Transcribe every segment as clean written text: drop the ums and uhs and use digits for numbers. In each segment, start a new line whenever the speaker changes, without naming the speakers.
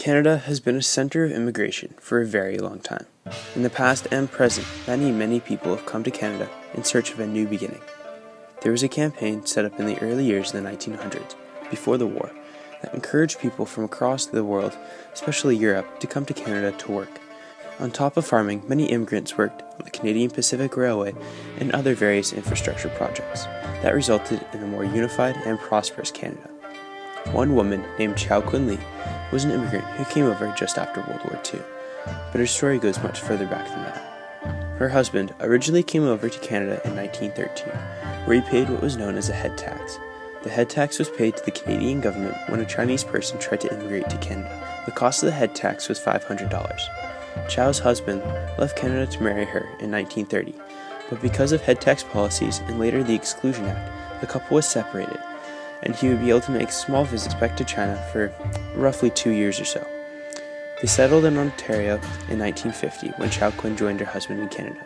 Canada has been a center of immigration for a very long time. In the past and present, many people have come to Canada in search of a new beginning. There was a campaign set up in the early years of the 1900s, before the war, that encouraged people from across the world, especially Europe, to come to Canada to work. On top of farming, many immigrants worked on the Canadian Pacific Railway and other various infrastructure projects that resulted in a more unified and prosperous Canada. One woman named Chow was an immigrant who came over just after World War II, but her story goes much further back than that. Her husband originally came over to Canada in 1913, where he paid what was known as a head tax. The head tax was paid to the Canadian government when a Chinese person tried to immigrate to Canada. The cost of the head tax was $500. Chow's husband left Canada to marry her in 1930, but because of head tax policies and later the Exclusion Act, the couple was separated, and he would be able to make small visits back to China for roughly 2 years or so. They settled in Ontario in 1950 when Chow joined her husband in Canada.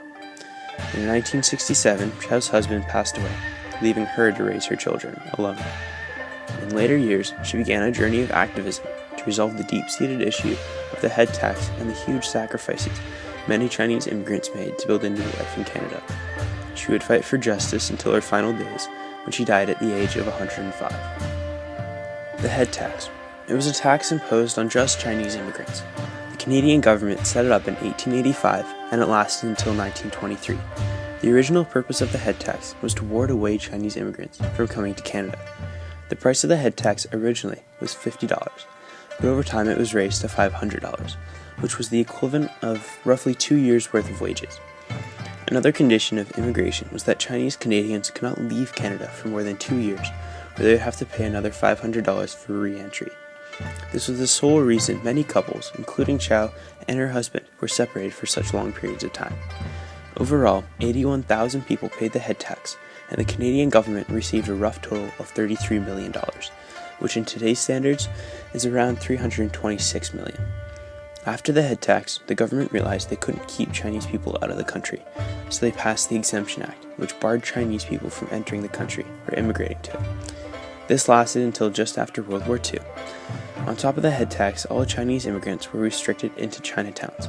In 1967, Chow's husband passed away, leaving her to raise her children alone. In later years, she began a journey of activism to resolve the deep-seated issue of the head tax and the huge sacrifices many Chinese immigrants made to build a new life in Canada. She would fight for justice until her final days, when she died at the age of 105. The head tax. It was a tax imposed on just Chinese immigrants. The Canadian government set it up in 1885, and it lasted until 1923. The original purpose of the head tax was to ward away Chinese immigrants from coming to Canada. The price of the head tax originally was $50, but over time it was raised to $500, which was the equivalent of roughly 2 years' worth of wages. Another condition of immigration was that Chinese Canadians could not leave Canada for more than 2 years, or they would have to pay another $500 for re-entry. This was the sole reason many couples, including Chow and her husband, were separated for such long periods of time. Overall, 81,000 people paid the head tax, and the Canadian government received a rough total of $33 million, which in today's standards is around $326 million. After the head tax, the government realized they couldn't keep Chinese people out of the country, so they passed the Exemption Act, which barred Chinese people from entering the country or immigrating to it. This lasted until just after World War II. On top of the head tax, all Chinese immigrants were restricted into Chinatowns.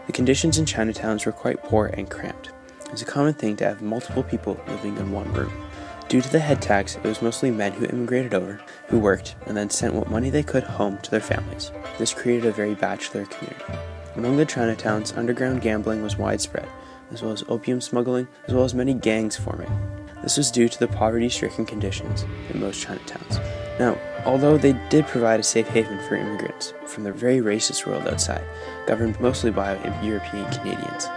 The conditions in Chinatowns were quite poor and cramped. It was a common thing to have multiple people living in one room. Due to the head tax, it was mostly men who immigrated over, who worked, and then sent what money they could home to their families. This created a very bachelor community. Among the Chinatowns, underground gambling was widespread, as well as opium smuggling, as well as many gangs forming. This was due to the poverty-stricken conditions in most Chinatowns. Now, although they did provide a safe haven for immigrants from the very racist world outside, governed mostly by European Canadians,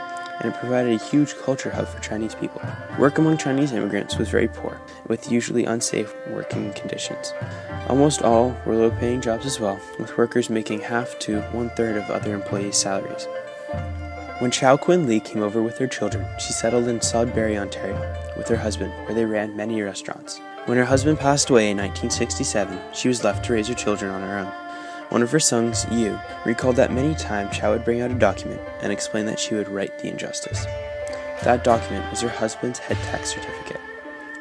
and it provided a huge culture hub for Chinese people. Work among Chinese immigrants was very poor, with usually unsafe working conditions. Almost all were low-paying jobs as well, with workers making half to one-third of other employees' salaries. When Chow came over with her children, she settled in Sudbury, Ontario, with her husband, where they ran many restaurants. When her husband passed away in 1967, she was left to raise her children on her own. One of her sons, Yu, recalled that many times Chow would bring out a document and explain that she would right the injustice. That document was her husband's head tax certificate.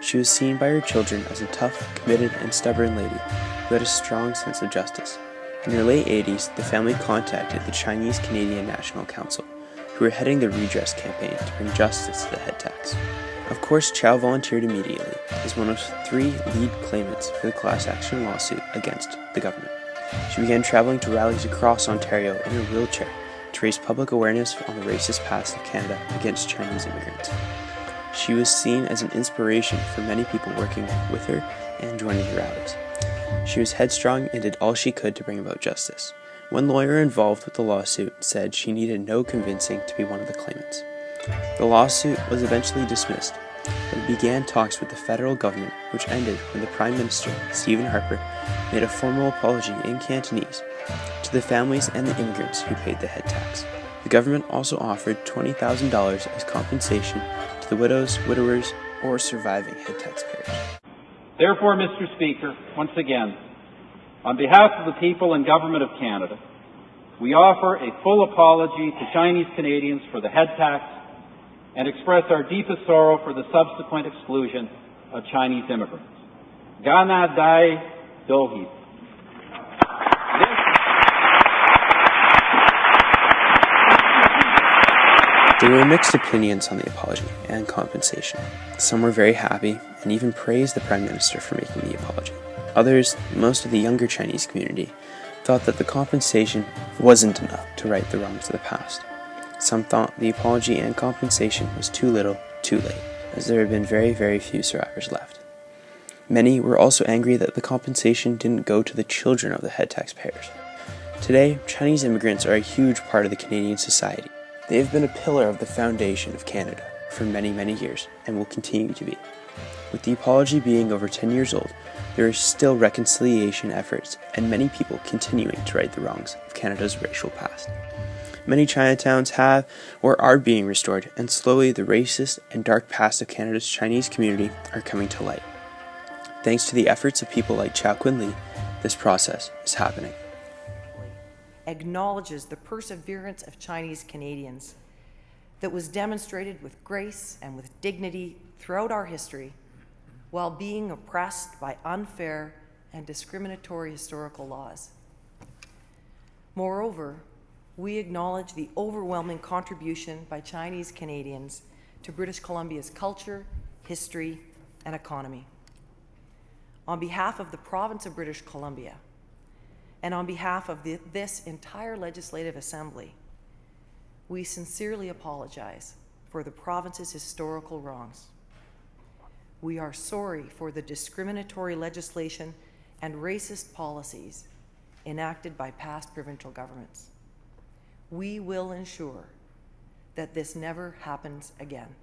She was seen by her children as a tough, committed, and stubborn lady who had a strong sense of justice. In her late 80s, the family contacted the Chinese Canadian National Council, who were heading the redress campaign to bring justice to the head tax. Of course, Chow volunteered immediately as one of 3 lead claimants for the class action lawsuit against the government. She began traveling to rallies across Ontario in her wheelchair to raise public awareness on the racist past of Canada against Chinese immigrants. She was seen as an inspiration for many people working with her and joining the rallies. She was headstrong and did all she could to bring about justice. One lawyer involved with the lawsuit said she needed no convincing to be one of the claimants. The lawsuit was eventually dismissed, but it began talks with the federal government, which ended when the Prime Minister, Stephen Harper, made a formal apology in Cantonese to the families and the immigrants who paid the head tax. The government also offered $20,000 as compensation to the widows, widowers, or surviving head taxpayers.
Therefore, Mr. Speaker, once again, on behalf of the people and government of Canada, we offer a full apology to Chinese Canadians for the head tax and express our deepest sorrow for the subsequent exclusion of Chinese immigrants. Gana Dai Dohi.
There were mixed opinions on the apology and compensation. Some were very happy and even praised the Prime Minister for making the apology. Others, most of the younger Chinese community, thought that the compensation wasn't enough to right the wrongs of the past. Some thought the apology and compensation was too little, too late, as there had been very, very few survivors left. Many were also angry that the compensation didn't go to the children of the head taxpayers. Today, Chinese immigrants are a huge part of the Canadian society. They have been a pillar of the foundation of Canada for many, many years and will continue to be. With the apology being over 10 years old, there are still reconciliation efforts and many people continuing to right the wrongs of Canada's racial past. Many Chinatowns have or are being restored, and slowly the racist and dark past of Canada's Chinese community are coming to light. Thanks to the efforts of people like Chow this process is happening.
Acknowledges the perseverance of Chinese Canadians that was demonstrated with grace and with dignity throughout our history while being oppressed by unfair and discriminatory historical laws. Moreover, we acknowledge the overwhelming contribution by Chinese Canadians to British Columbia's culture, history, and economy. On behalf of the province of British Columbia, and on behalf of this entire Legislative Assembly, we sincerely apologize for the province's historical wrongs. We are sorry for the discriminatory legislation and racist policies enacted by past provincial governments. We will ensure that this never happens again.